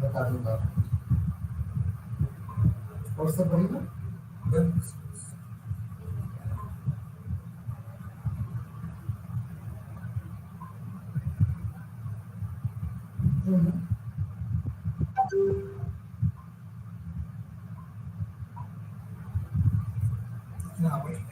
बता दूंगा। और सब बढ़िया। हाँ, बढ़िया।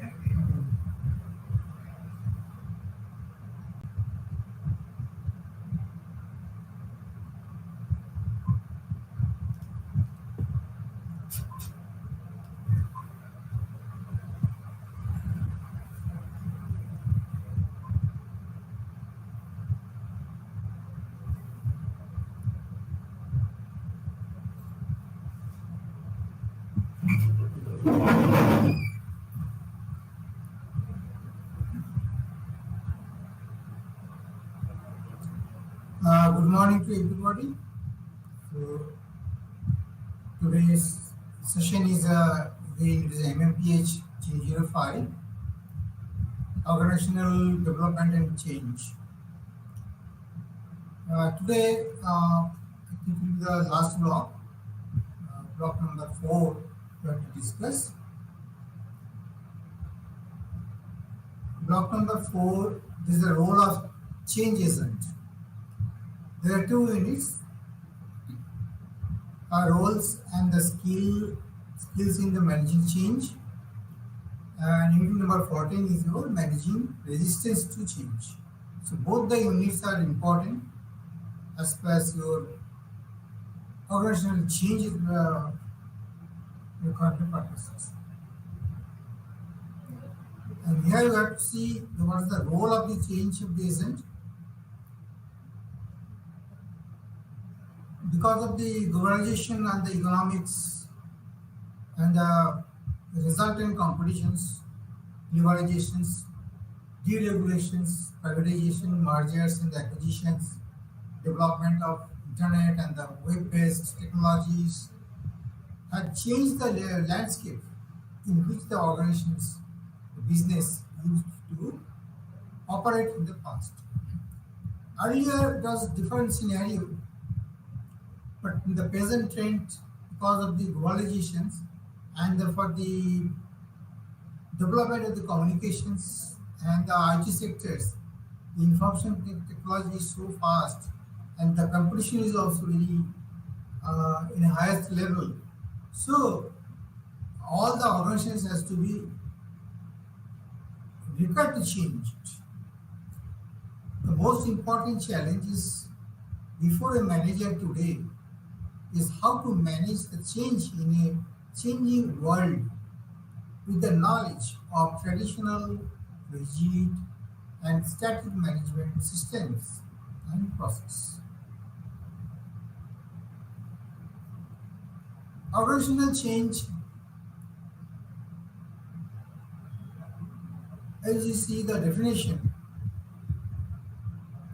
Good morning to everybody. So today's session is it is MMPH G05, Organizational Development and Change. Today, I think will be the last block, block number 4, we have to discuss. Block number 4 is the role of change agent. There are two units, roles and the skills in the managing change. And unit number 14 is your managing resistance to change. So both the units are important as far as your organizational change is required purposes. And here you have to see what is the role of the change of the agent. Because of the globalization and the economics and the resultant competitions, liberalizations, deregulations, privatization, mergers and acquisitions, development of internet and the web-based technologies have changed the landscape in which the organizations, the business used to operate in the past. Earlier it was a different scenario, but in the present trend, because of the globalizations and for the development of the communications and the IT sectors, the information technology is so fast and the competition is also very in a highest level. So all the organizations has to be required to change. The most important challenge is before a manager today is how to manage the change in a changing world with the knowledge of traditional, rigid, and static management systems and process. Organizational change, as you see the definition,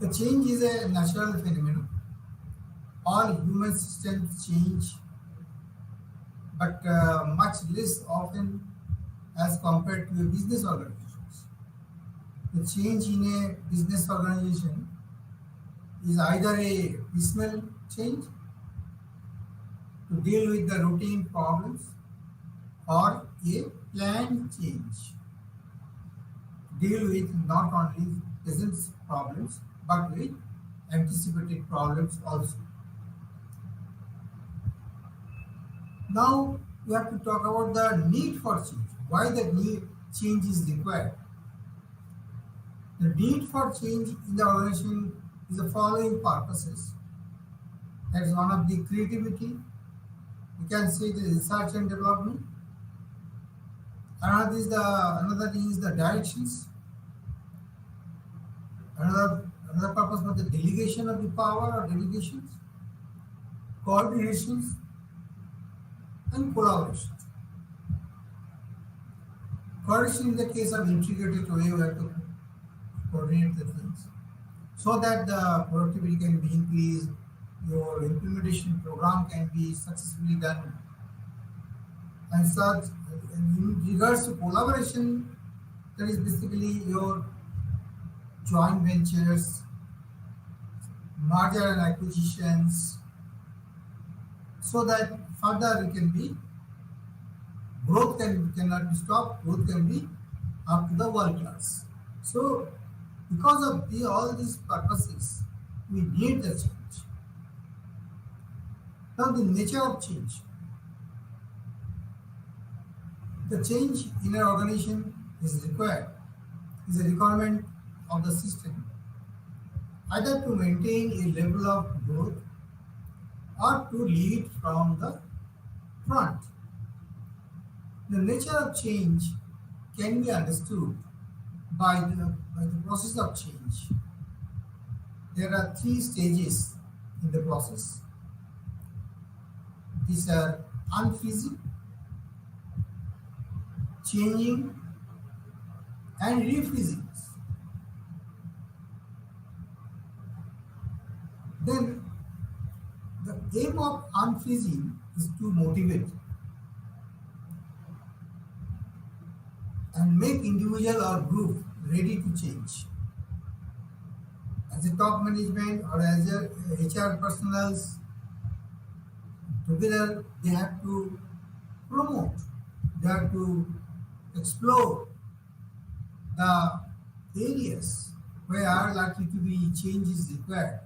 the change is a natural phenomenon. All human systems change, but much less often as compared to a business organizations. The change in a business organization is either a piecemeal change to deal with the routine problems or a planned change to deal with not only present problems but with anticipated problems also. Now we have to talk about the need for change. Why the need change is required? The need for change in the organization is the following purposes. That is one of the creativity. We can say the research and development. Another thing is the directions. Another purpose for the delegation of the power or delegations, coordinations, and collaboration. Coordination in the case of integrated way, we have to coordinate the things so that the productivity can be increased, your implementation program can be successfully done, and such. In regards to collaboration, that is basically your joint ventures, merger and acquisitions, so that further it can be cannot be stopped, growth can be up to the world class. So because of all these purposes, we need the change. Now the nature of change. The change in an organization is a requirement of the system, either to maintain a level of growth or to lead from the front. The nature of change can be understood by the process of change. There are three stages in the process. These are unfreezing, changing, and refreezing. Then the aim of unfreezing is to motivate and make individual or group ready to change. As a top management or as a HR personnels, together they have to promote, they have to explore the areas where are likely to be changes required.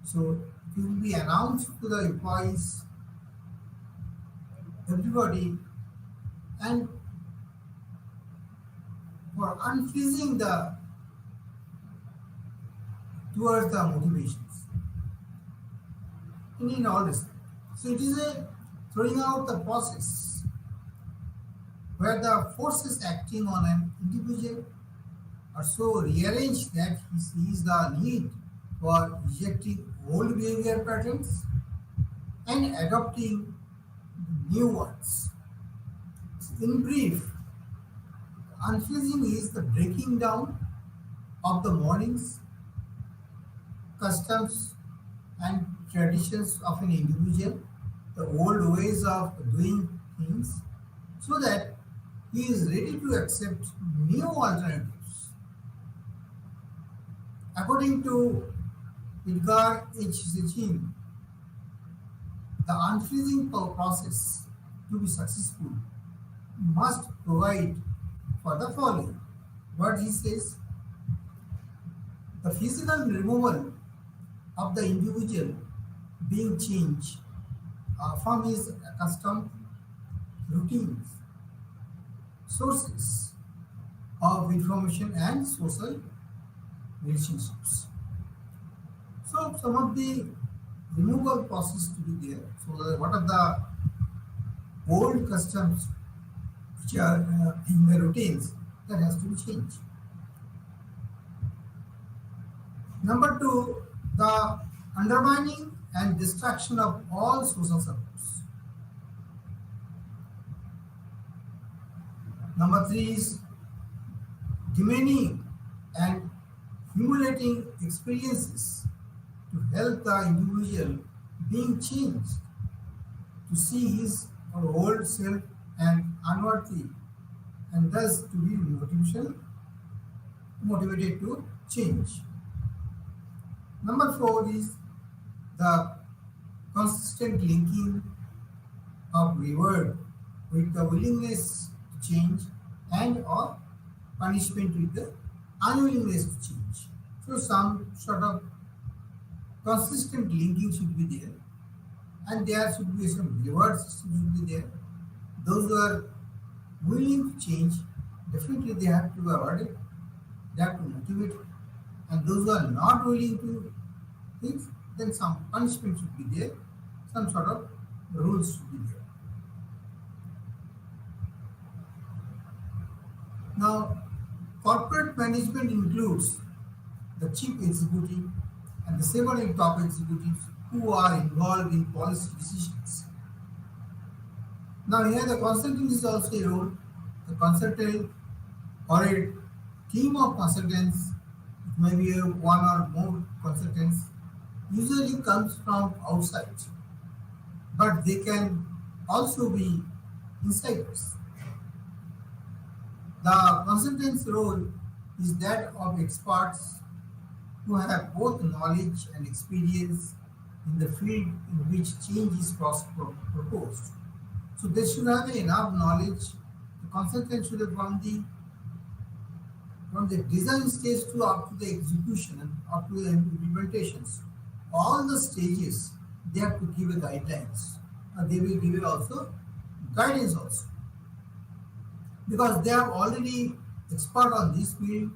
So it will be announced to the employees, everybody, and for unfreezing the towards the motivations in all respects. So it is a throwing out the process where the forces acting on an individual are so rearranged that he sees the need for rejecting old behavior patterns and adopting new ones. In brief, unfreezing is the breaking down of the mornings, customs, and traditions of an individual, the old ways of doing things, so that he is ready to accept new alternatives. According to Edgar H. Sitchin, the unfreezing process to be successful must provide for the following. What he says, the physical removal of the individual being changed from his accustomed routines, sources of information and social relationships. So some of the removal process to be there. So what are the old customs which are in the routines that has to be changed. Number two, the undermining and destruction of all social supports. Number three is demeaning and humiliating experiences to help the individual being changed to see his or old self and unworthy, and thus to be motivated to change. Number four is the consistent linking of reward with the willingness to change and or punishment with the unwillingness to change. So some sort of consistent linking should be there, and there should be some reward system should be there. Those who are willing to change, definitely they have to be awarded, they have to motivate, and those who are not willing to think, then some punishment should be there, some sort of rules should be there. Now, corporate management includes the chief executive and the several top executives who are involved in policy decisions. Now here the consultant is also a role. The consultant or a team of consultants, it may be one or more consultants, usually comes from outside, but they can also be insiders. The consultant's role is that of experts who have both knowledge and experience in the field in which change is proposed. So they should have enough knowledge. The consultant should have from the design stage to up to the execution and up to the implementations. All the stages they have to give a guidelines. They will give you also guidance also because they are already expert on this field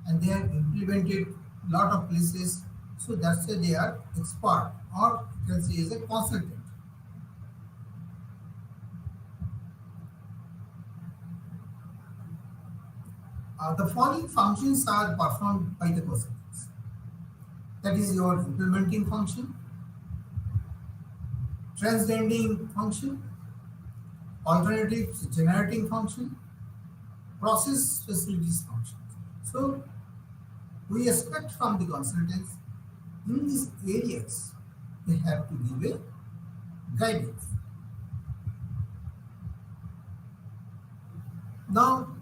and they have implemented lot of places. So that's why they are expert or you can say is a consultant. The following functions are performed by the consultants. That is your implementing function, transcending function, alternatives generating function, process facilities function. So we expect from the consultants in these areas they have to give a guidance. Now,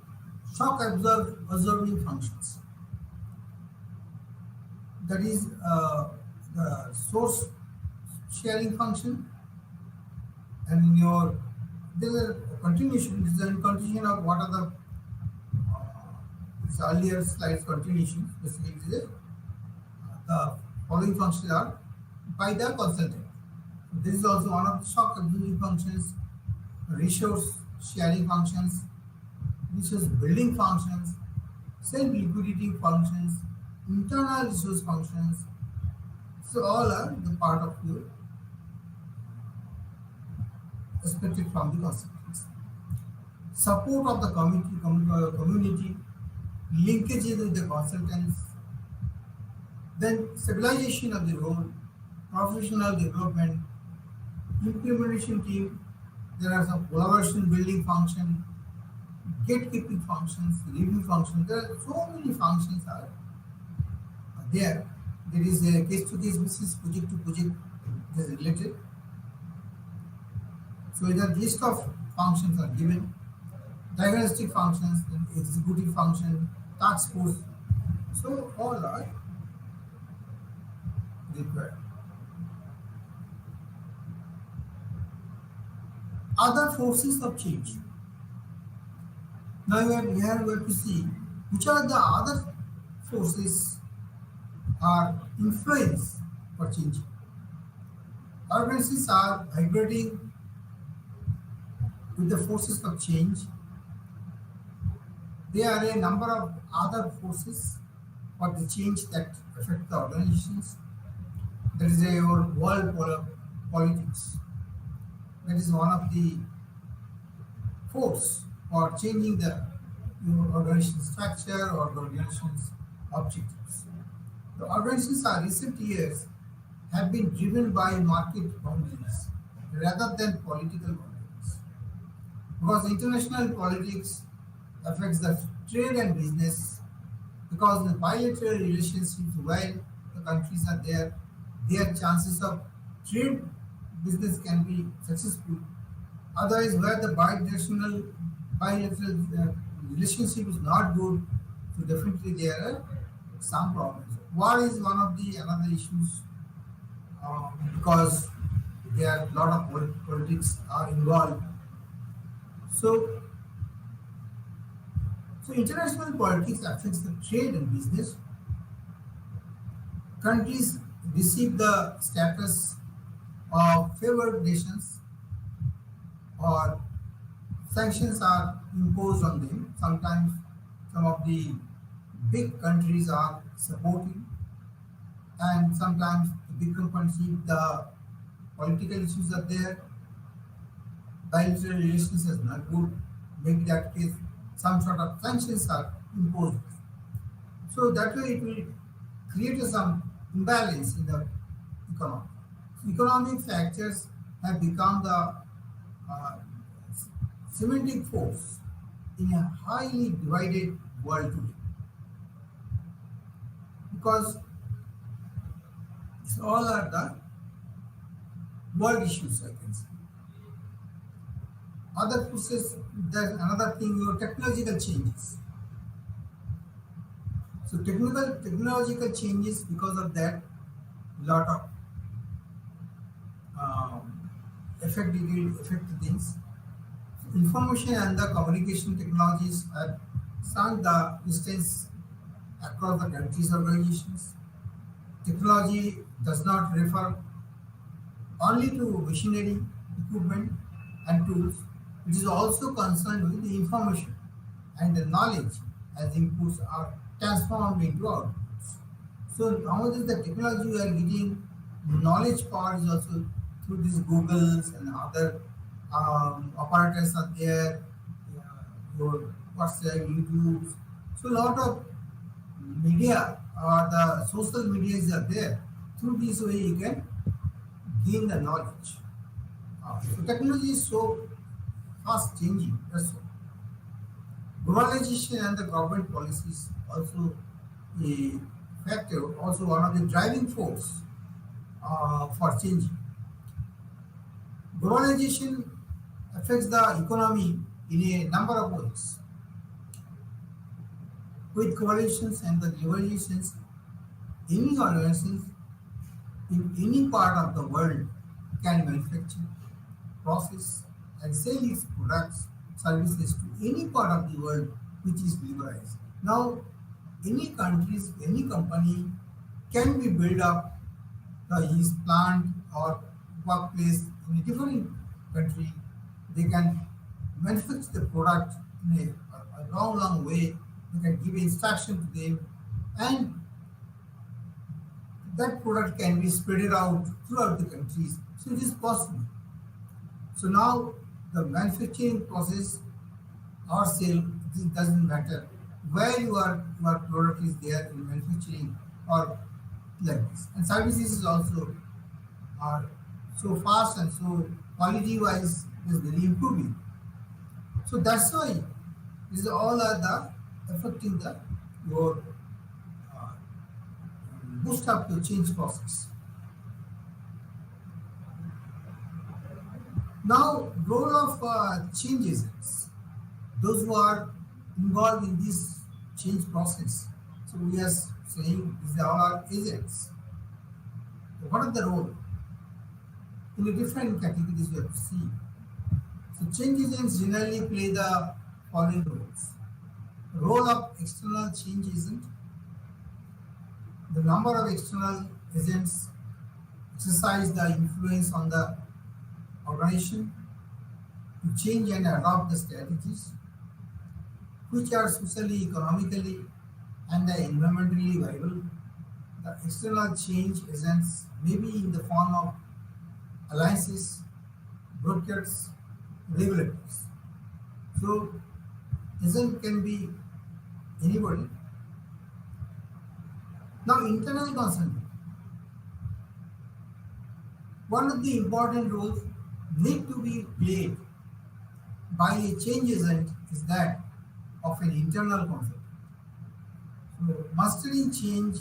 observing functions. That is the source sharing function, and in your there is a continuation. This is a continuation of what are this earlier slides continuation. Basically, the following functions are by the consultant. This is also one of the shock absorbing functions, resource sharing functions, resource building functions, self-liquidating functions, internal resource functions. So all are the part of your expected from the consultants. Support of the community, linkages with the consultants, then stabilization of the role, professional development, implementation team. There are some collaboration building function, gatekeeping functions, review functions. There are so many functions are there. There is a case-to-case basis, project to project is related. So the list of functions are given. Diagnostic functions, then executive function, task force. So all are required. Other forces of change. Now we are going to see which are the other forces are influence for change. Organizations are vibrating with the forces of change. There are a number of other forces for the change that affect the organizations. There is your world politics. That is one of the force for changing the organization structure or the organization's objectives. The organizations are recent years have been driven by market boundaries rather than political boundaries. Because international politics affects the trade and business, because the bilateral relationships, while the countries are there, their chances of trade business can be successful. Otherwise, where the bilateral relationship is not good, so definitely there are some problems. War is one of the another issues because there are a lot of politics are involved. So, international politics affects the trade and business. Countries receive the status of favored nations or sanctions are imposed on them. Sometimes some of the big countries are supporting and sometimes the big companies, if the political issues are there, bilateral relations is not good, maybe that case some sort of sanctions are imposed. So that way it will create some imbalance in the economy. Economic factors have become the cementing force in a highly divided world today. Because all are the world issues, I can say. Other forces, there's another thing, your technological changes. So technological changes, because of that, lot of affect things. Information and the communication technologies have shrunk the distance across the countries' organizations. Technology does not refer only to machinery, equipment, and tools. It is also concerned with the information and the knowledge as inputs are transformed into outputs. So nowadays the technology we are getting, knowledge power is also through these Googles and other operators are there, your WhatsApp, YouTube. So a lot of media or the social medias are there. Through this way you can gain the knowledge. So technology is so fast changing. That's why. Globalization and the government policies also a factor, also one of the driving force for changing. Globalization affects the economy in a number of ways. With coalitions and the globalizations, any organizations in any part of the world can manufacture, process, and sell its products, services to any part of the world which is liberalized. Now, any countries, any company can be built up his plant or workplace in a different country. They can manufacture the product in a long, long way. They can give instruction to them, and that product can be spread out throughout the countries. So it is possible. So now the manufacturing process or sale, it doesn't matter where your product is there in manufacturing or like this. And services is also are so fast and so quality wise is very improving. So that's why these all are the affecting the your uh, boost up the change process. Now, role of change agents, those who are involved in this change process. So we are saying these are all agents. What are the role? In the different categories we have to see. So change agents generally play the following roles. Role of external change agent. The number of external agents exercise the influence on the organization to change and adopt the strategies which are socially, economically, and environmentally viable. The external change agents may be in the form of alliances, brokers, regulators. So, agent can be anybody. Now, internal consulting. One of the important roles need to be played by a change agent is that of an internal consultant. So, mastering change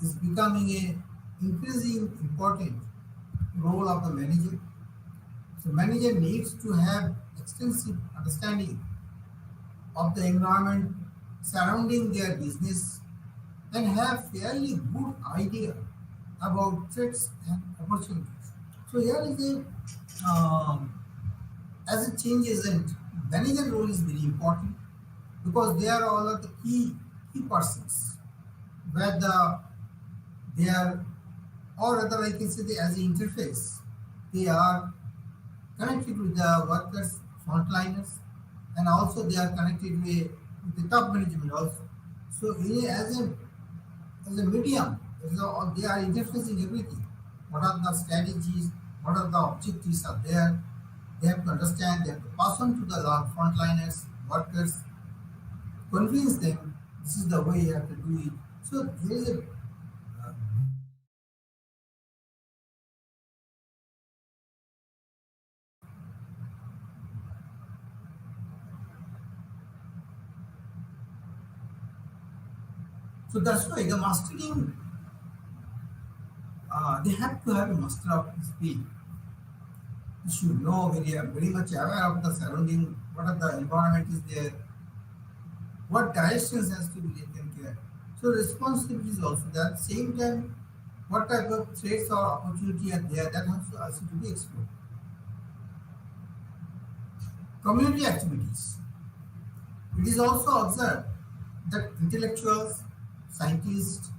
is becoming a increasing important role of the manager. So, manager needs to have extensive understanding of the environment surrounding their business and have fairly good idea about threats and opportunities. So here is a as a change agent, manager role is very important because they are all of the key persons where they are, or rather I can say they as an interface, they are connected with the workers, frontliners, and also they are connected with the top management also. So as a medium, they are interfacing everything. What are the strategies? What are the objectives are there? They have to understand. They have to pass on to the frontliners, workers, convince them this is the way you have to do it. So there is a so that's why the mastering they have to have a master of speed. You should know very much aware of the surrounding, what are the environment is there, what directions has to be taken care. So responsibility is also there. At the same time, what type of threats or opportunity are there that has to also to be explored. Community activities. It is also observed that intellectuals, scientists,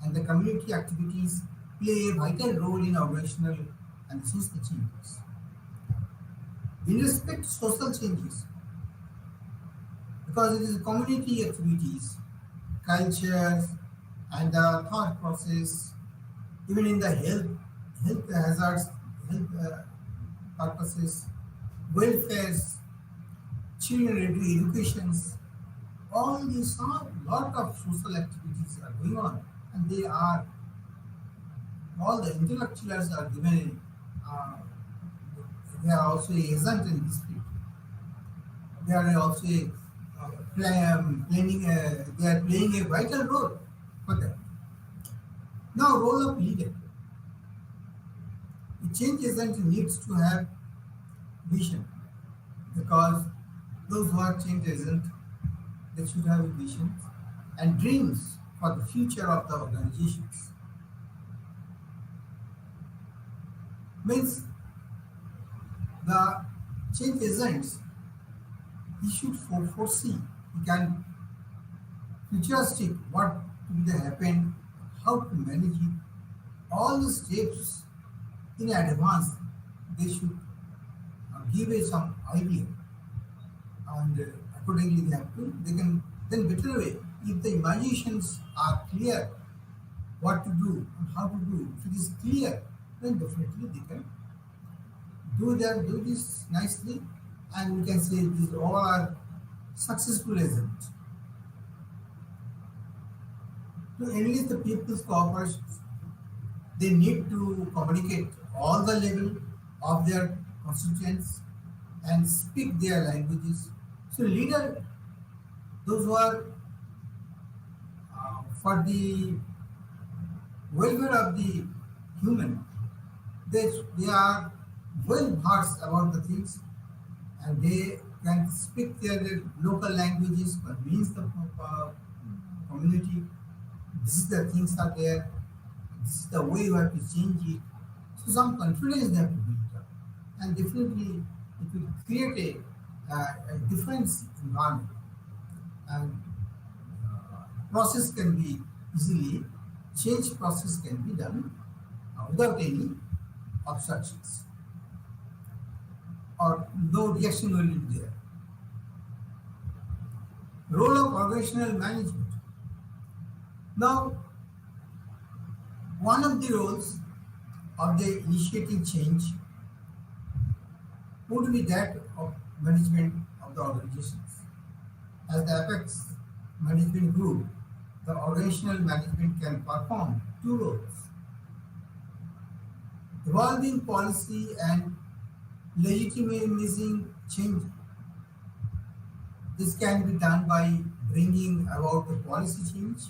and the community activities play a vital role in organizational and social changes. In respect to social changes, because it is community activities, cultures, and the thought process, even in the health hazards, health purposes, welfares, children educations, all these are lot of social activities are going on, and they are all the intellectuals are given. Uh, they are also agent in this field. They are also planning. They are playing a vital role for that. Now, role of leader. The change agent needs to have vision because those who are change agent, they should have a vision and dreams for the future of the organizations. Means the change agents, he should foresee, he can futuristic what will happen, how to manage it, all the steps in advance. They should give a some idea, and accordingly they have to. They can then better way if the imaginations are clear what to do and how to do. If it is clear, then definitely they can do this nicely, and we can say these all are successful agents. To enlist the people's cooperation, they need to communicate all the level of their constituents and speak their languages. So leader, those who are for the welfare of the human, they are well versed about the things, and they can speak their local languages, convince the community. This is the things are there. This is the way you have to change it. So some confidence they have to build up, and definitely it will create a different environment, and process can be easily change process can be done without any obstructions or no reaction will be there. Role of organizational management. Now, one of the roles of the initiating change would be that of management of the organizations. As the Apex Management Group, the organizational management can perform two roles: evolving policy and legitimizing change. This can be done by bringing about a policy change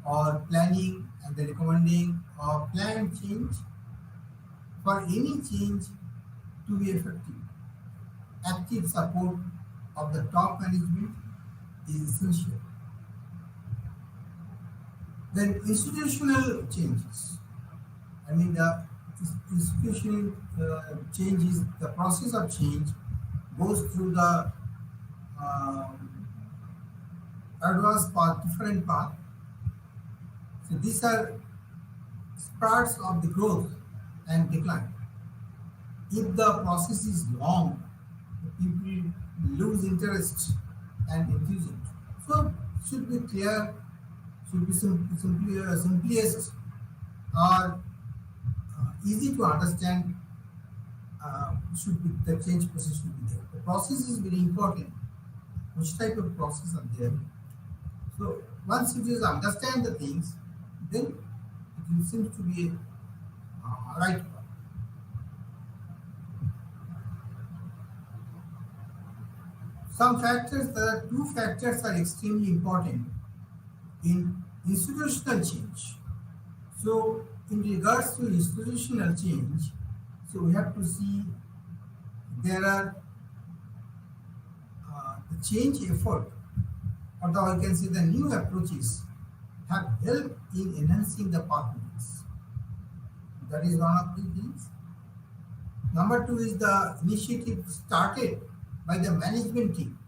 or planning and the recommending or planned change. For any change to be effective, active support of the top management is essential. Then institutional changes. I mean the institutional changes, the process of change goes through the advanced path, different path. So these are parts of the growth and decline. If the process is long, the people lose interest and enthusiasm. So should be clear, should be simplest or easy to understand. Should be the change process should be there. The process is very important. Which type of process are there? So once you just understand the things, then it will seem to be right. Some factors, there are two factors are extremely important in institutional change. So in regards to institutional change, so we have to see there are the change effort, or I can say the new approaches have helped in enhancing the performance. That is one of the things. Number two is the initiative started by the management team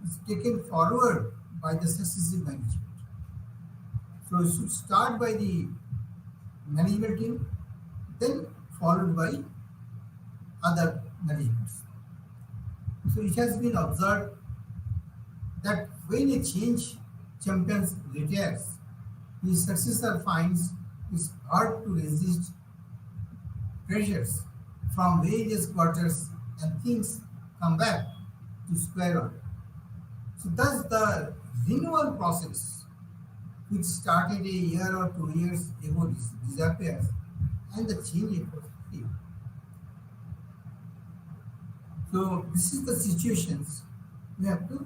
is taken forward by the successive management. So it should start by the management team, then followed by other managements. So it has been observed that when a change champion retires, his successor finds it hard to resist pressures from various quarters and things come back to square one. So thus the renewal process, which started a year or 2 years ago, disappears and the change effort fails. So this is the situations we have to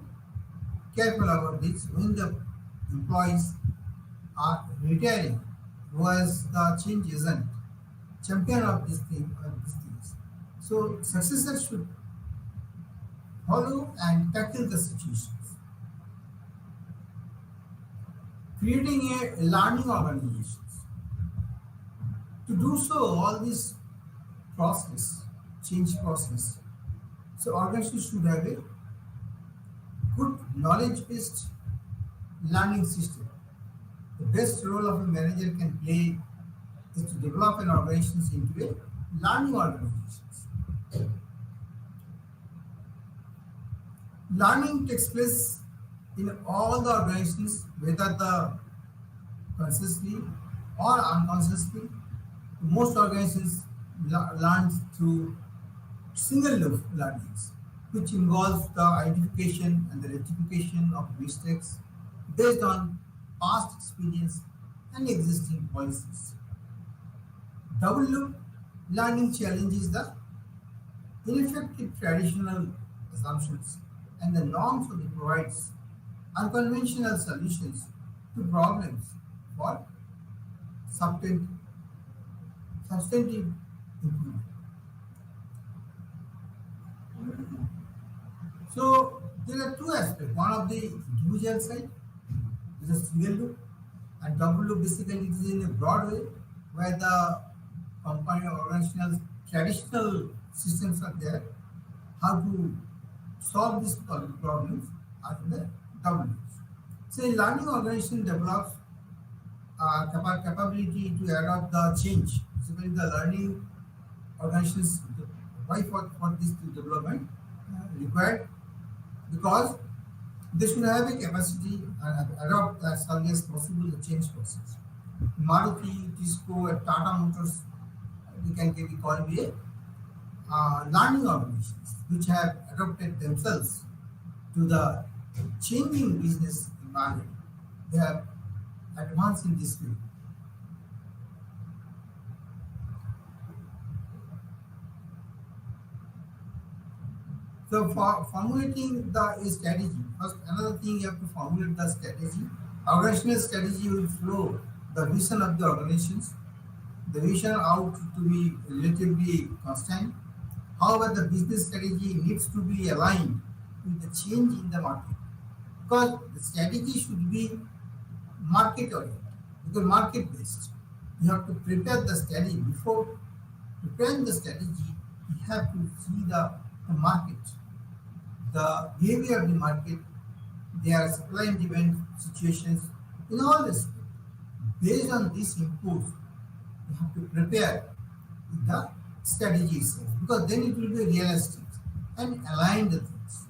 careful about this when the employees are retiring, was the change agent, champion of this thing of these things. So successors should follow and tackle the situations. Creating a learning organizations. To do so, all this process, change process. So organizations should have a good knowledge-based learning system. The best role of a manager can play is to develop an organization into a learning organizations. Learning takes place in all the organizations, whether the consciously or unconsciously. Most organizations learn through single loop learnings, which involves the identification and the rectification of mistakes based on past experience and existing policies. Double loop learning challenges the ineffective traditional assumptions and the norms of it provides unconventional solutions to problems for substantive improvement. So there are two aspects. One of the individual side is a single loop, and double loop basically it is in a broad way where the company or organizational traditional systems are there. How to solve these problems are in the double loops. So a learning organization develops capability to adopt the change. Basically, the learning organizations, why for this development required? Because they should have a capacity and adopt as early as possible the change process. Maruti, Tisco, and Tata Motors, we can call be a learning organizations which have adopted themselves to the changing business environment. They have advanced in this field. So for formulating the strategy, first another thing you have to formulate the strategy. Organizational strategy will flow the vision of the organizations. The vision out to be relatively constant. However, the business strategy needs to be aligned with the change in the market. Because the strategy should be market oriented, because market based. You have to prepare the strategy. Before preparing the strategy, you have to see the market, the behavior of the market, their supply and demand situations in all respects. Based on this input, you have to prepare the strategy itself, because then it will be realistic and align the things.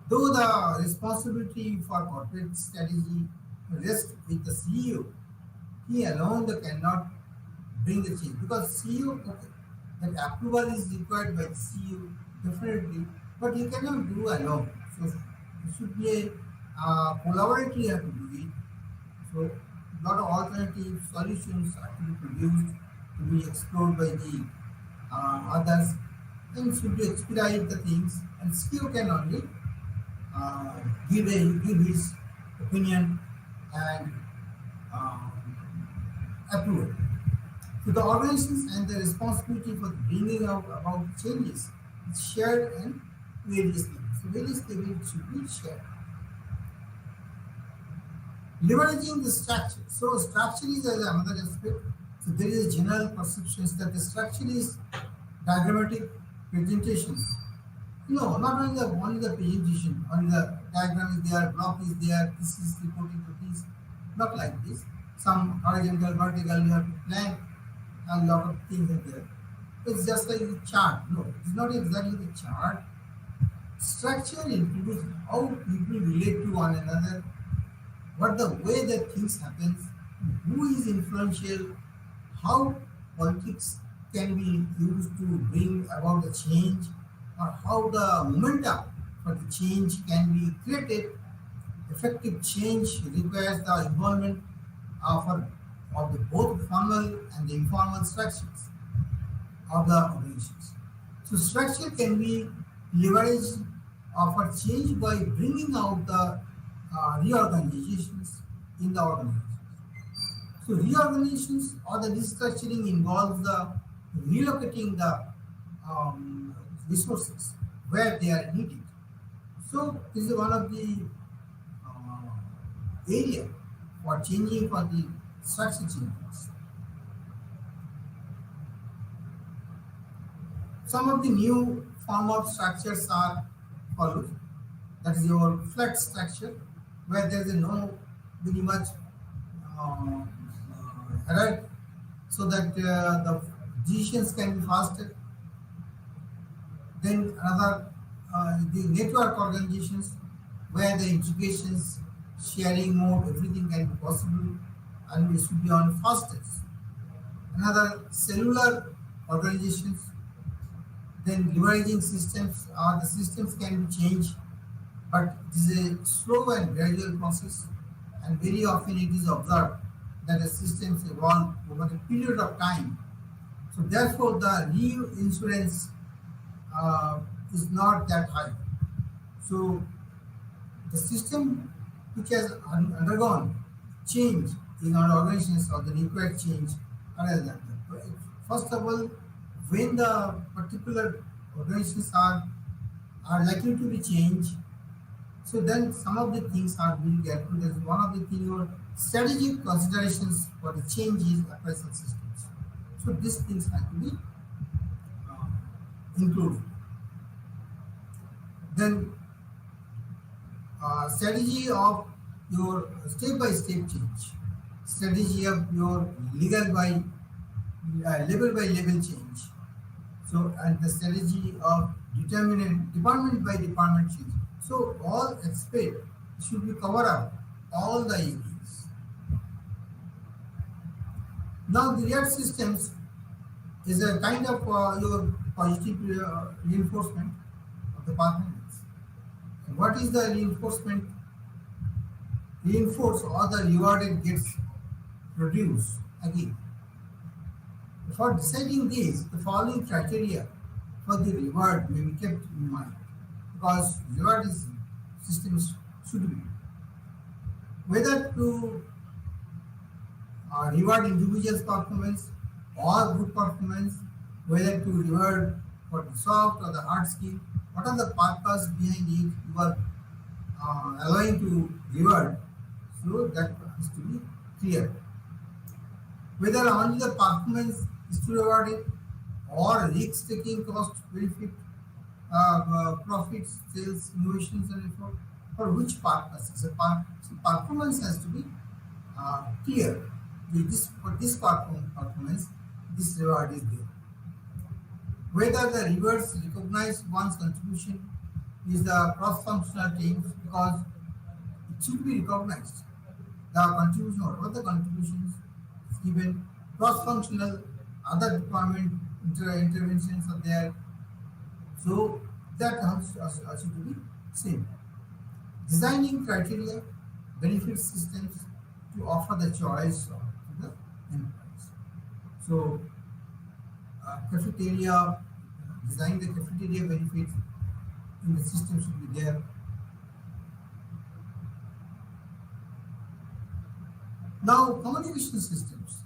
Though the responsibility for corporate strategy rests with the CEO, he alone cannot bring the change, because CEO, okay, that approval is required by the CEO definitely, but he cannot do alone. So it should be a collaborative, you have to do it. So a lot of alternative solutions are to be produced, to be explored by the others, and should be expedite the things, and CEO can only give his opinion and approval. So the organizations and the responsibility for bringing out about changes is shared and various levels. So various levels should be shared. Leveraging the structure. So structure is another aspect. So there is a general perception that the structure is diagrammatic presentations No, not only the presentation, only the diagram is there, block is there, this is reporting to this, not like this. Some horizontal, vertical, you have to plan a lot of things are there. It's just like the chart. No, it's not exactly the chart. Structure includes how people relate to one another, what the way that things happens, who is influential, how politics can be used to bring about the change, or how the momentum for the change can be created. Effective change requires the involvement of, of the both formal and the informal structures of the organizations. So structure can be leveraged for change by bringing out the reorganizations in the organization. So reorganizations or the restructuring involves the relocating the um, resources where they are needed. So this is one of the area for changing for the structure changes. Some of the new form of structures are followed. That is your flat structure, where there is no very much error, so that the decisions can be faster. Then another, the network organizations, where the integrations, sharing mode, everything can be possible, and it should be on fastest. Another cellular organizations, then leveraging systems, the systems can be changed, but it is a slow and gradual process, and very often it is observed that the systems evolve over a period of time. So therefore, the reinsurance is not that high. So the system which has undergone change in our organizations or the required change are as that. First of all, when the particular organizations are likely to be changed, so then some of the things are being careful. That's one of the things your strategic considerations for the changes appraisal systems. So these things have to be uh, included. Then strategy of your step-by-step change, strategy of your level by level change. So and the strategy of determinant department by department change. So all aspect should be covered up all the areas. Now the reward systems is a kind of your positive reinforcement of the performance. What is the reinforcement? Reinforce or the rewarded gets produced again. For deciding this, the following criteria for the reward may be kept in mind, because reward is systems should be whether to reward individuals' performance or group performance, whether to reward for the soft or the hard skill. What are the purpose behind it? You are allowing to reward, so that has to be clear. Whether only the performance is to reward it, or risk taking, cost benefit, profits, sales, innovations, and effort, for which purpose? So performance has to be clear. For this performance, this reward is there. Whether the rewards recognize one's contribution is the cross-functional teams, because it should be recognized. The contribution, whatever the contributions is given, cross-functional, other department interventions are there. So that has to be same. Designing criteria, benefit systems to offer the choice to the enterprise. So cafeteria, design the cafeteria benefits in the system should be there. Now, communication systems.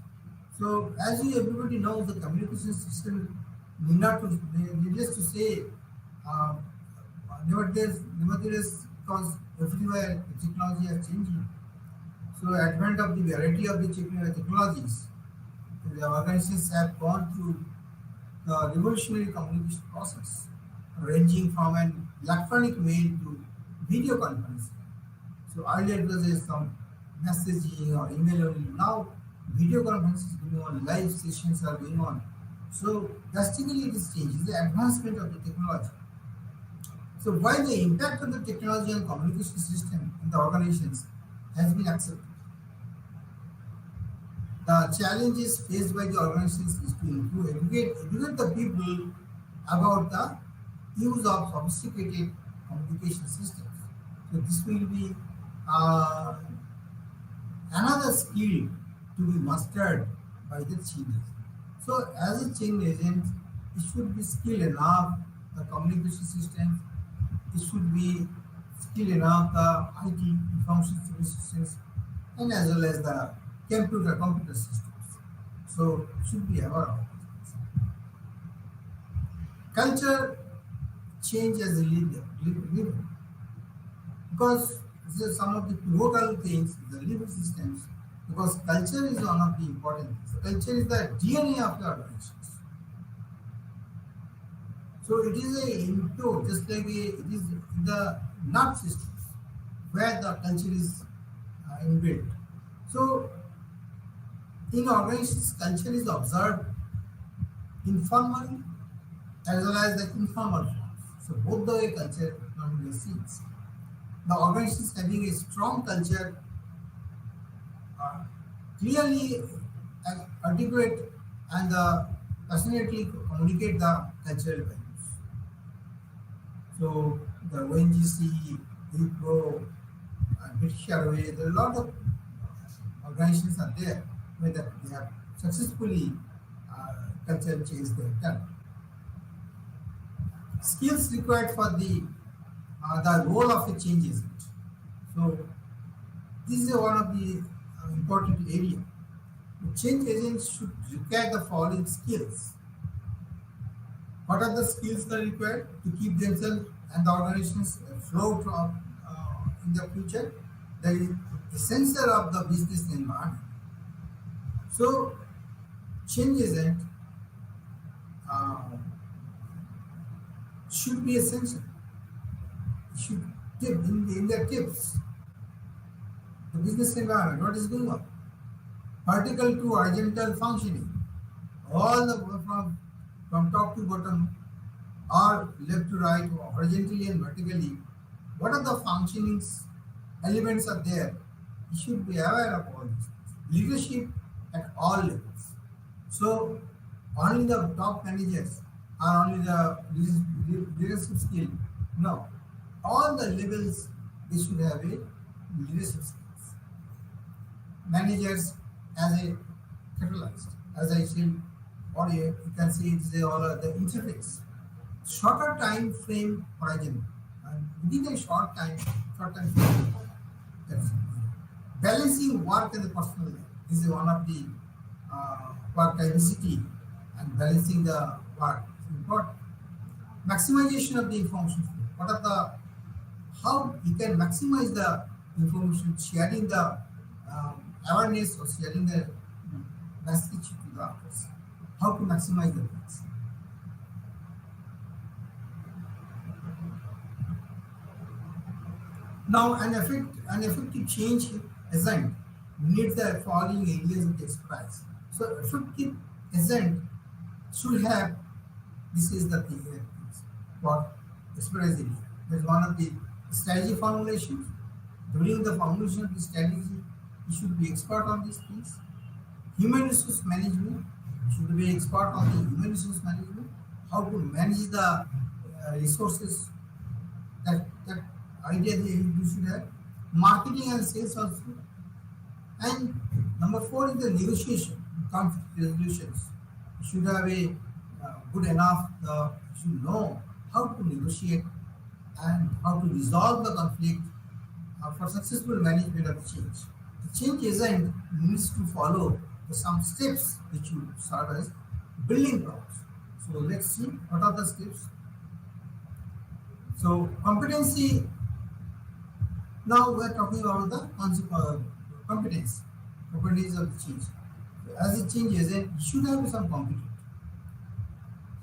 So, as you everybody knows, the communication system needless to say, uh, nevertheless, because everywhere the technology is changing. So, advent of the variety of the technologies, the organizations have gone through the revolutionary communication process. ranging from an electronic mail to video conferencing. So earlier it was some messaging or email only. Now video conferences is going on, live sessions are going on. So drastically it is changed. It's the advancement of the technology. So while the impact of the technology and communication system in the organizations has been accepted, the challenges faced by the organizations is to educate the people about the use of sophisticated communication systems. So this will be uh, another skill to be mastered by the change agent. So as a change agent, it should be skilled enough the communication systems, it should be skilled enough the IT information security systems, and as well as the computer systems. So should be aware of this. Culture change as a leader because these are some of the pivotal things, the living systems, because culture is one of the important things. So culture is the DNA of the organizations. So it is a into just like it is the nut systems where the culture is inbuilt. So in organizations, culture is observed informally as well as the informal forms. So both the way culture normally sees. The organizations having a strong culture clearly articulate and passionately communicate the cultural values. So the ONGC, Wipro, British Airways, there are a lot of organizations are there where they have successfully cultural change they have done. Skills required for the role of a change agent. So this is one of the important area. The change agents should require the following skills. What are the skills that are required to keep themselves and the organizations afloat in the future? That is the sensor of the business environment. So change agent uh, should be a sensor. Should tip in their tips the business environment, what is going on. Vertical to horizontal functioning, all the from top to bottom or left to right, or horizontally and vertically, what are the functionings elements are there? You should be aware of all these things. Leadership at all levels. So only the top managers are only the leadership skill. No, all the levels they should have a leadership skills. Managers as a catalyst, as I said, or you can see it's the interface. Shorter time frame horizon, and within a short time frame, that's balancing work and the personal life. This is one of the work diversity and balancing the work is important. Maximization of the information flow. What are the how you can maximize the information, sharing the awareness or sharing the message to the others. How to maximize the things. Now, an effective change agent needs the following areas of expertise. So, effective agent should have this is the thing for expertise area. That's one of the strategy formulations. During the formulation of the strategy, you should be expert on these things. Human resource management, you should be expert on the human resource management, how to manage the resources, that idea that you should have. Marketing and sales also. And number 4 is the negotiation, conflict resolutions. You should have a good enough, you should know how to negotiate and how to resolve the conflict for successful management of change. The change agent needs to follow some steps which will serve as building blocks. So let's see what are the steps. So competency. Now we are talking about the competence of the change. As a change agent, you should have some competence.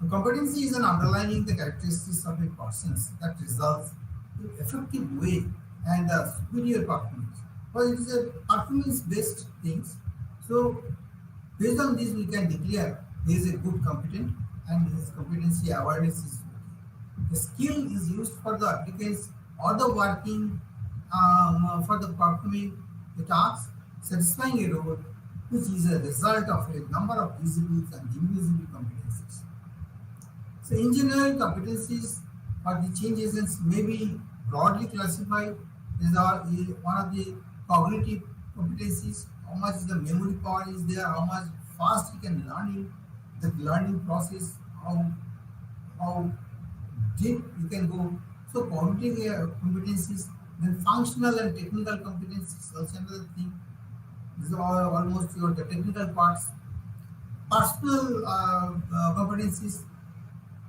Competency is an underlining the characteristics of a person that results in effective way and superior performance. Well, it is a performance-based things. So based on this, we can declare he is a good competent and his competency awareness is okay. The skill is used for the applicants or the working for the performing the task, satisfying a role, which is a result of a number of visible and invisible competencies. So in general, competencies or the change agents may be broadly classified as one of the cognitive competencies. How much the memory power is there, how much fast you can learn in the learning process, how deep you can go. So cognitive competencies, then functional and technical competencies also another thing. These are almost your the technical parts. Personal competencies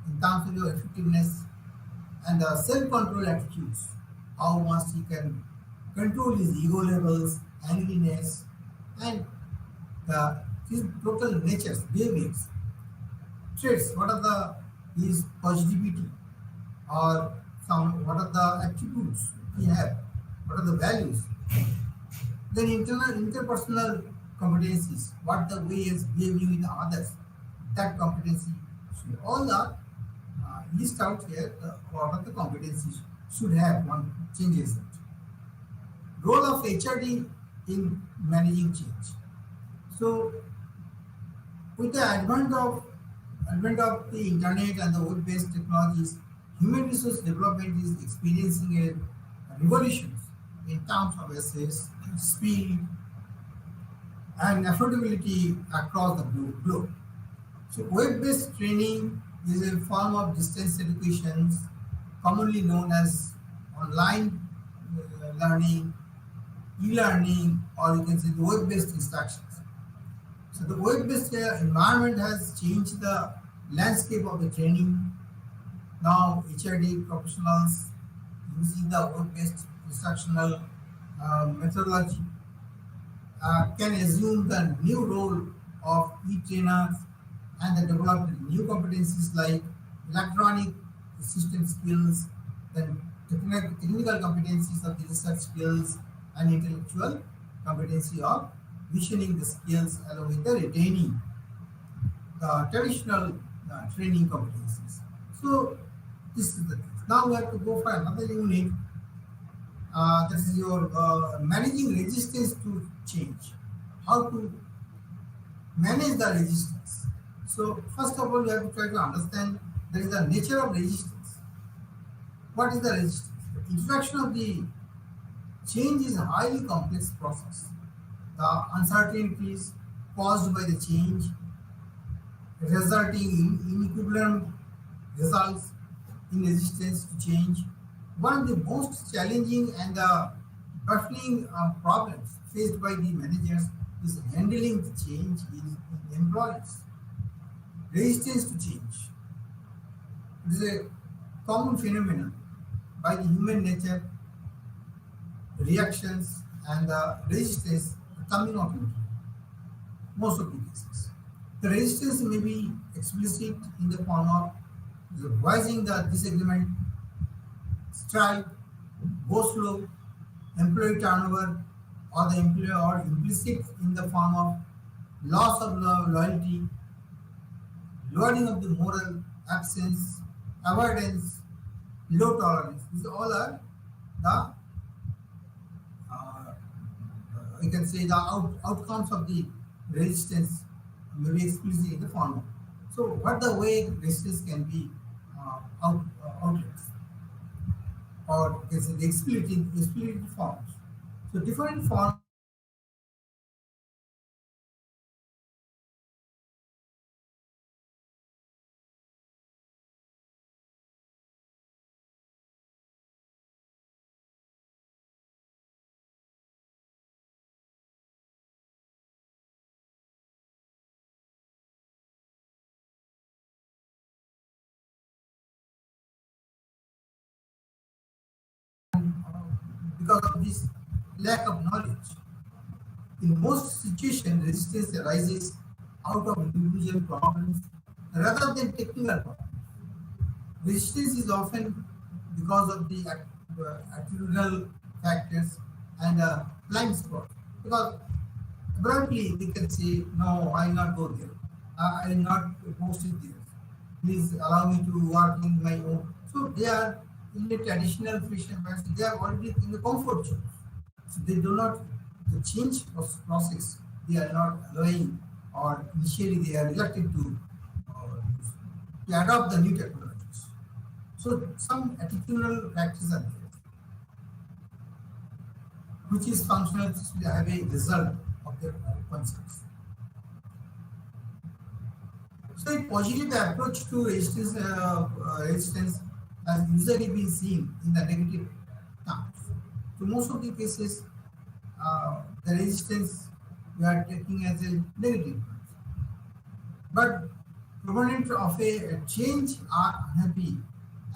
in terms of your effectiveness and the self-control attitudes, how much he can control his ego levels, angriness, and his total natures, behaviors, traits. What are his positivity or some? What are the attributes he have? What are the values? Then internal interpersonal competencies. What the way is behaving with others. That competency should all the list out here what are the competencies should have one changes it. Role of HRD in managing change. So with the advent of the internet and the web-based technologies, human resource development is experiencing a revolution in terms of access, speed, and affordability across the globe. So web-based training is a form of distance education, commonly known as online learning, e-learning, or you can say the web-based instructions. So the web-based environment has changed the landscape of the training. Now HRD professionals using the web-based instructional methodology can assume the new role of e-trainers and the develop new competencies like electronic system skills, then technical competencies of the research skills and intellectual competency of visioning the skills along with the retaining the traditional training competencies. So this is the thing. Now we have to go for another unit. This is your managing resistance to change. How to manage the resistance. So first of all, you have to try to understand there is the nature of resistance. What is the resistance? The introduction of the change is a highly complex process. The uncertainties caused by the change, resulting in equivalent results in resistance to change. One of the most challenging and baffling problems faced by the managers is handling the change in employees. Resistance to change. It is a common phenomenon by the human nature, reactions, and resistance coming out in most of the cases. The resistance may be explicit in the form of voicing the disagreement, strike, go slow, employee turnover, or the employee or implicit in the form of loss of loyalty, lowering of the moral, absence, avoidance, low tolerance. These all are the you can say the outcomes of the resistance may be explicit in the form of. So what the way resistance can be outlets or you can say the explicit forms. So different forms because of this lack of knowledge. In most situations, resistance arises out of individual problems rather than technical problems. Resistance is often because of the attitudinal factors and blind spot. Because abruptly we can say, no, I will not go there. I will not post it there. Please allow me to work in my own. So they are in the traditional Christian fashion, they are already in the comfort zone. So they do not, the change process, they are not allowing, or initially they are reluctant to adopt the new technologies. So some attitudinal factors are there, which is functional to have a result of their concepts. So a positive approach to resistance has usually been seen in the negative terms. So most of the cases, the resistance we are taking as a negative. But proponents of a change are unhappy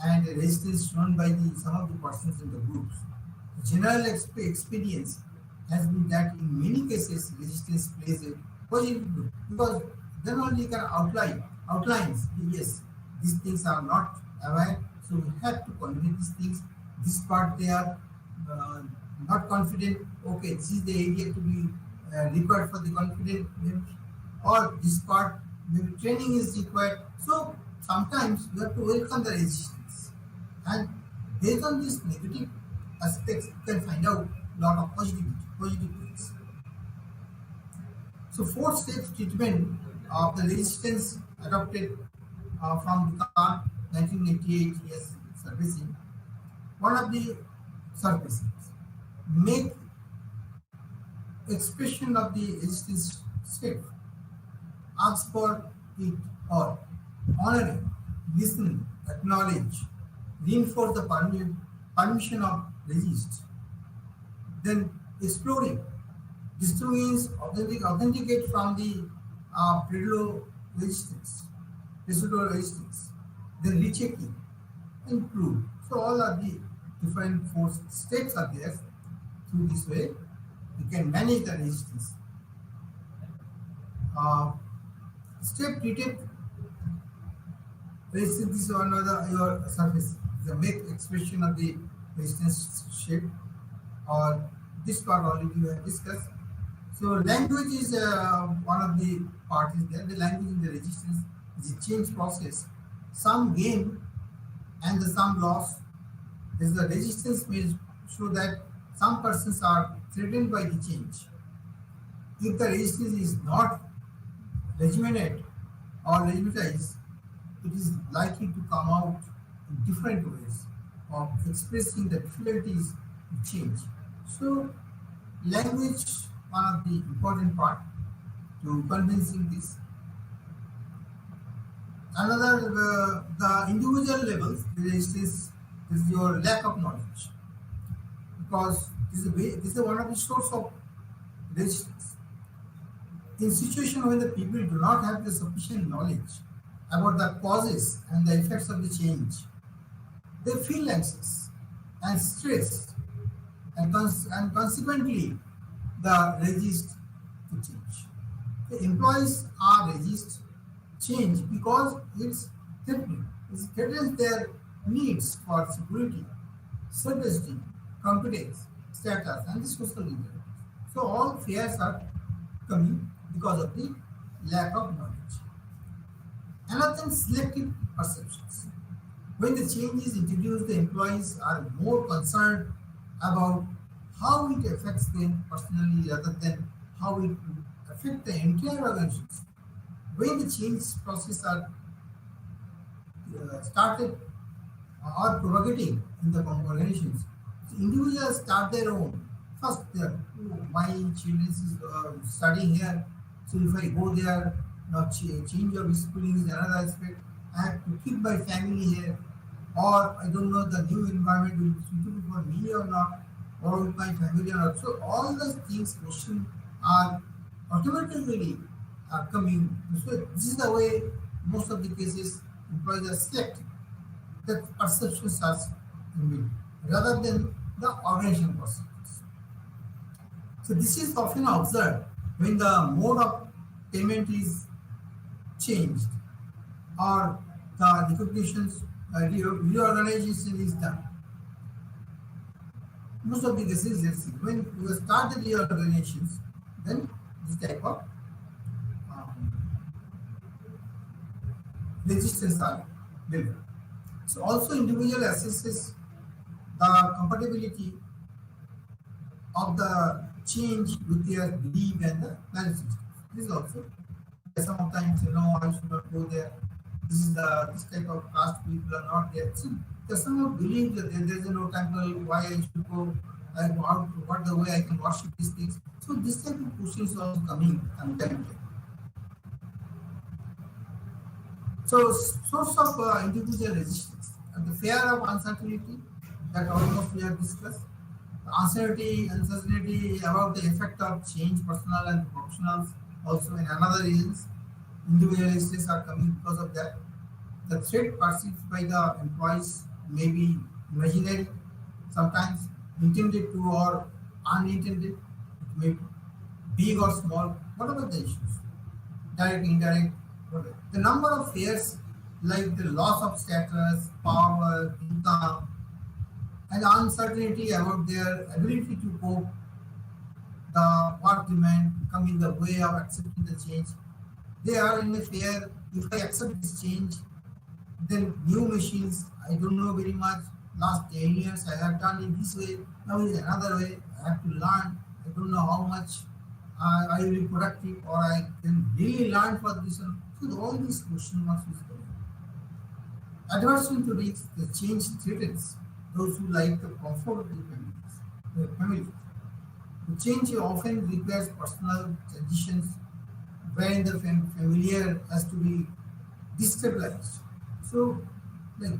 and resistance shown by some of the persons in the groups. General experience has been that in many cases resistance plays a positive role because then only you can outlines, yes, these things are not aware, so we have to convey these things. This part they are uh, not confident, okay, this is the area to be required for the confident members, or this part maybe training is required. So sometimes you have to welcome the resistance, and based on these negative aspects, you can find out a lot of positive things. So four steps treatment of the resistance adopted from the car 1988 years servicing. One of the services make expression of the resistance safe. Ask for it or honor it, listen, acknowledge, reinforce the permission of resist. Then exploring. This too means authenticate from the resistance, residual resistance. Then rechecking, improve. So all of the different four steps are there. Through this way, we can manage the resistance. Uh, Step treated resistance is on your surface. The make expression of the resistance shape, or this part already we have discussed. So language is one of the parts there. The language in the resistance is a change process. Some gain and some loss. Is the resistance may show that some persons are threatened by the change. If the resistance is not regimented or legitimized, it is likely to come out in different ways of expressing the difficulties to change. So language, one of the important part to convincing this. Another, the individual levels, resistance is your lack of knowledge, because this is one of the source of resistance. In situation when the people do not have the sufficient knowledge about the causes and the effects of the change, they feel anxious and stressed, and consequently the resist to change. The employees are resist change because it's threatening. It threatens their needs for security, self-esteem, competence, status, and the social liberty. So all fears are coming because of the lack of knowledge. Another thing, selective perceptions. When the change is introduced, the employees are more concerned about how it affects them personally rather than how it will affect the entire organization. When the change process are started or propagating in the organizations, individuals start their own. First, my children is studying here, so if I go there, not change of schooling is another aspect. I have to keep my family here, or I don't know the new environment will be suitable for me or not, or with my family or not. So all those things, questions are automatically coming. So this is the way most of the cases employees are selected. The perception starts in me rather than the organization process. So this is often observed when the mode of payment is changed. or the recognitions reorganization is done. Most of the cases, let's see, when you start the reorganizations, then this type of um, resistance are built. So also individual assesses the compatibility of the change with their belief and the value systems. This is also sometimes I should not go there. This type of caste people are not there. So they somehow believe that there is no temple, why I should go, what the way I can worship these things. So this type of questions is also coming sometimes. So source of individual resistance, the fear of uncertainty that almost we have discussed, uncertainty about the effect of change, personal and professionals, also in another reasons, individualities are coming because of that. The threat perceived by the employees may be imaginary, sometimes intended to or unintended, it may be big or small, whatever the issues, direct, indirect, whatever. The number of fears like the loss of status, power, income, and uncertainty about their ability to cope, the work demand come in the way of accepting the change. They are in a fear, if I accept this change, then new machines, I don't know very much. Last 10 years I have done in this way, now is another way. I have to learn. I don't know how much I will be productive or I can really learn for this one. So all these question marks is coming. Adversity to reach the change threatens those who like the comfort of the family. The change often requires personal transitions wherein the familiar has to be destabilized. So, like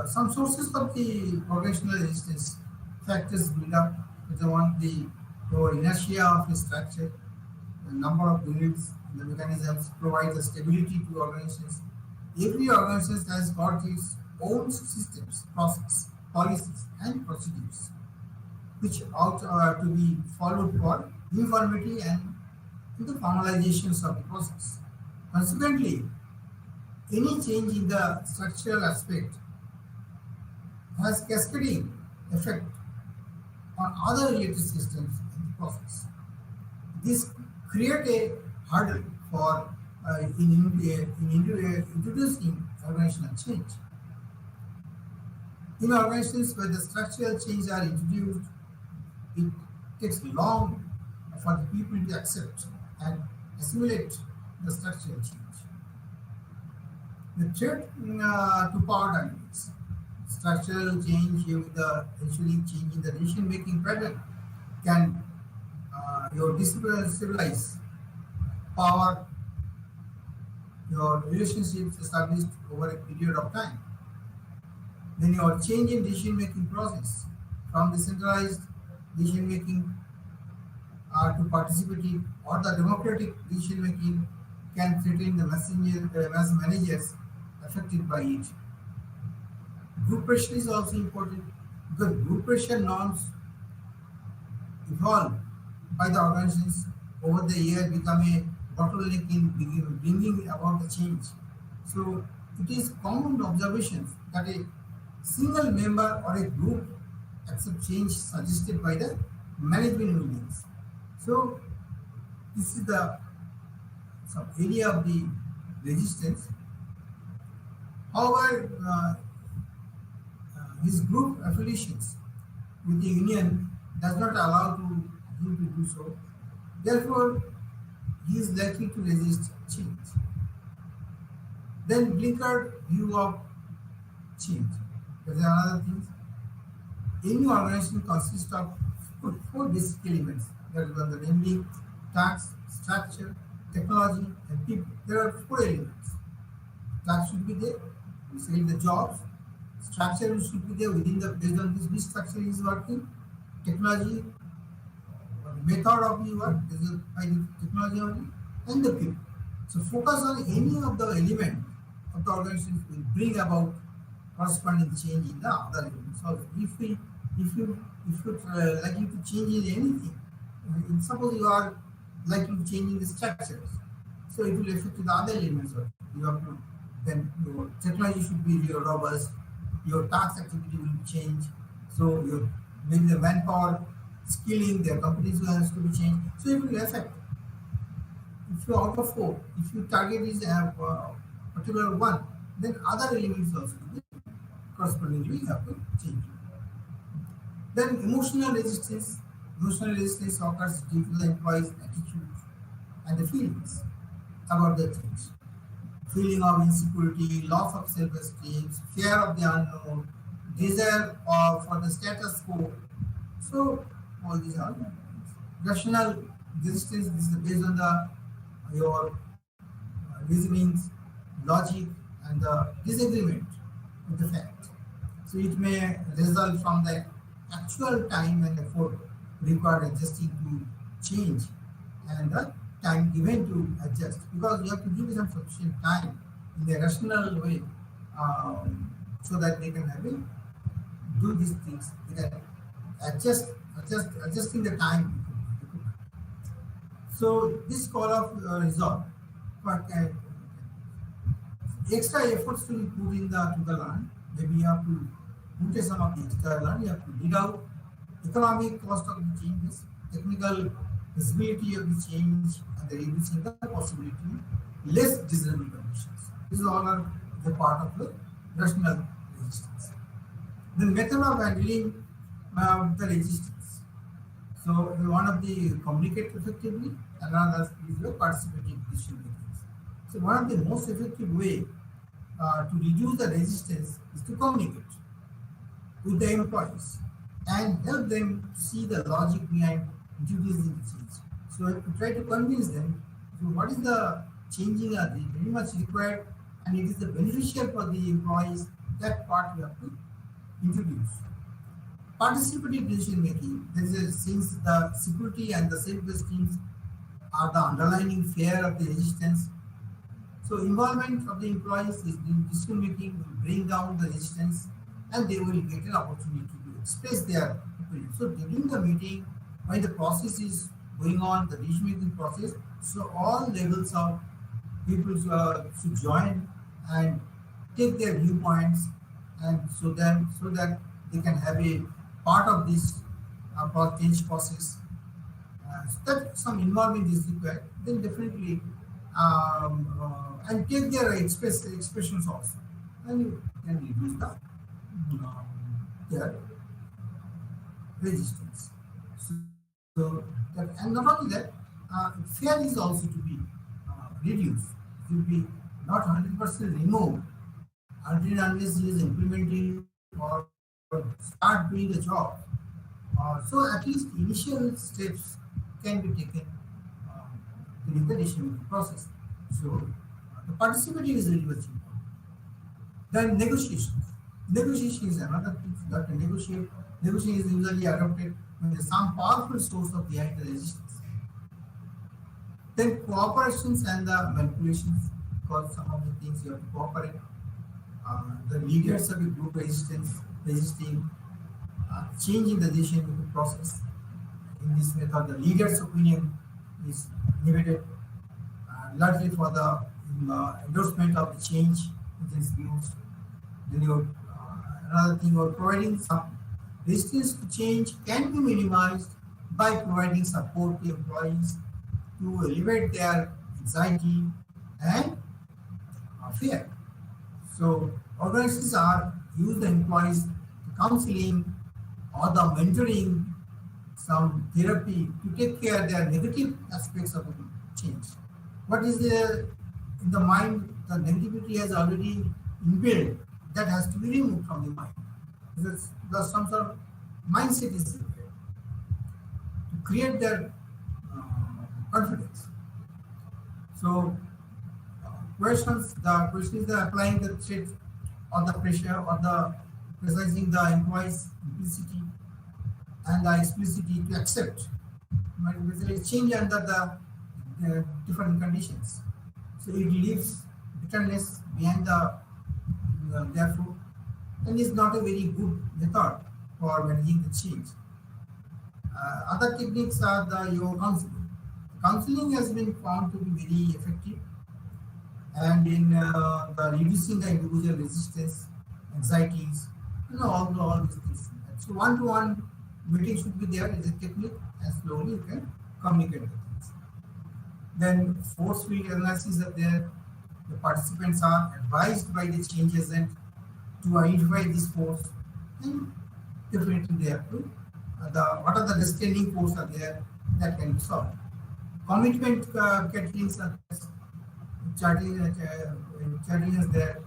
some sources of the organizational resistance factors build up with the inertia of the structure, the number of units, the mechanisms provide the stability to organizations. Every organization has got its own systems, process, policies, and procedures, which ought to be followed for uniformity and the formalizations of the process. Consequently, any change in the structural aspect has cascading effect on other related systems in the process. This create a hurdle for introducing organizational change. In organizations where the structural changes are introduced, it takes long for the people to accept and assimilate the structural change. The threat to power dynamics, structural change with the ensuing change in the decision-making pattern can your destabilize power, your relationships established over a period of time. Then your change in decision-making process from decentralized decision-making to participative or the democratic decision-making can threaten the mass managers affected by it. Group pressure is also important because group pressure norms evolved by the organizations over the year become a bottleneck in bringing about the change. So it is common observations that a single member or a group accept change suggested by the management unions. So this is the some area of the resistance. However, his group affiliations with the union does not allow him to do so. Therefore, he is likely to resist change. Then blinkered view of change. There is another thing. Any organization consists of four basic elements. That is the namely task, structure, technology, and people. There are four elements. Task should be there. We say the jobs. Structure should be there within the based on this which structure is working. Technology, or the method of the work is by the technology only, and the people. So focus on any of the element of the organization will bring about corresponding change in the other elements. So if you likely to change in anything, suppose you are like you changing the structures. So it will affect the other elements of it. You have to, then your technology should be your robust, your task activity will change. So your maybe the manpower skilling, their companies has to be changed. So it will affect. If you out of four, if your target is a particular one, then other elements also will correspondingly have to change. Then emotional resistance occurs due to the employee's attitude and the feelings about the change. Feeling of insecurity, loss of self-esteem, fear of the unknown, desire for the status quo. So all these are rational resistance. This is based on the your reasonings, logic, and the disagreement with the fact. So it may result from the actual time and effort required adjusting to change and the time given to adjust, because you have to give them sufficient time in a rational way, so that they can have a, do these things. They can adjusting the time. So this call of resolve, but extra efforts to be put in to the land. Maybe you have to put some of the extra land. You have to dig out economic cost of the changes, technical feasibility of the change, and the reducing the possibility, less desirable conditions. These all are the part of the rational resistance. The method of handling the resistance. So one of the communicate effectively, another is the participative decision making. So one of the most effective way to reduce the resistance is to communicate with the employees and help them to see the logic behind introducing the change. So to try to convince them, so what is the changing are very much required and it is the beneficial for the employees, that part we have to introduce. Participative decision making, since the security and the self-esteem are the underlying fear of the resistance. So involvement of the employees in decision making will bring down the resistance and they will get an opportunity to express their opinion. So during the meeting, when the process is going on, the decision making process, so all levels of people should join and take their viewpoints, and so that they can have a part of this change process. So that some involvement is required, then definitely and take their expressions also, and you can reduce the their resistance. So that, and not only that, fear is also to be reduced. It will be not 100% removed until unless he is implementing or start doing the job. So at least initial steps can be taken during the decision process. So the participating is very much important. Then negotiation. Negotiation is another thing that negotiation is usually adopted when there is some powerful source of behind the resistance. Then cooperations and the manipulations, because some of the things you have to cooperate. The leaders of a group resisting changing the decision making process. In this method, the leader's opinion is limited, largely for the endorsement of the change which is used. Then another thing, or providing some resistance to change can be minimized by providing support to employees to alleviate their anxiety and fear. So organizations use the employees counseling or the mentoring, some therapy to take care of their negative aspects of the change. What is there in the mind? The negativity has already inbuilt, that has to be removed from the mind. Because some sort of mindset is required to create their confidence. So the question is the applying the threat or the pressure or the precising the employees' implicity and the explicitity to accept. Basically change under the different conditions. So it leaves bitterness behind therefore, and is not a very good method for managing the change. Other techniques are the your counseling. Counseling has been found to be very effective and in the reducing the individual resistance, anxieties, all these things. So one-to-one meeting should be there as a technique, and slowly you can communicate the things. Then force field analysis are there. The participants are advised by the change agent to identify this force, and definitely they have to what are the restraining force are there that can be solved. Commitment categories are there. Charting is there.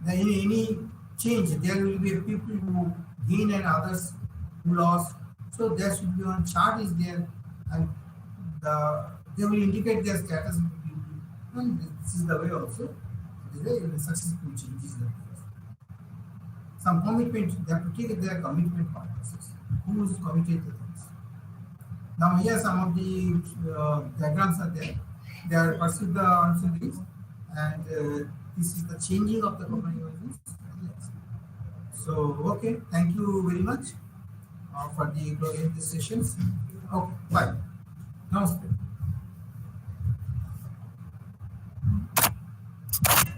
Then in any change, there will be people who gain and others who lost. So there should be one chart is there, and they will indicate their status. And this is the way also. The successful changes. Some commitment, they have to take their commitment purposes. Who is committed to things? Now here some of the diagrams are there. They are pursued the answer these, and this is the changing of the company values. So okay, thank you very much for the closing the sessions. Okay, bye. Namaste.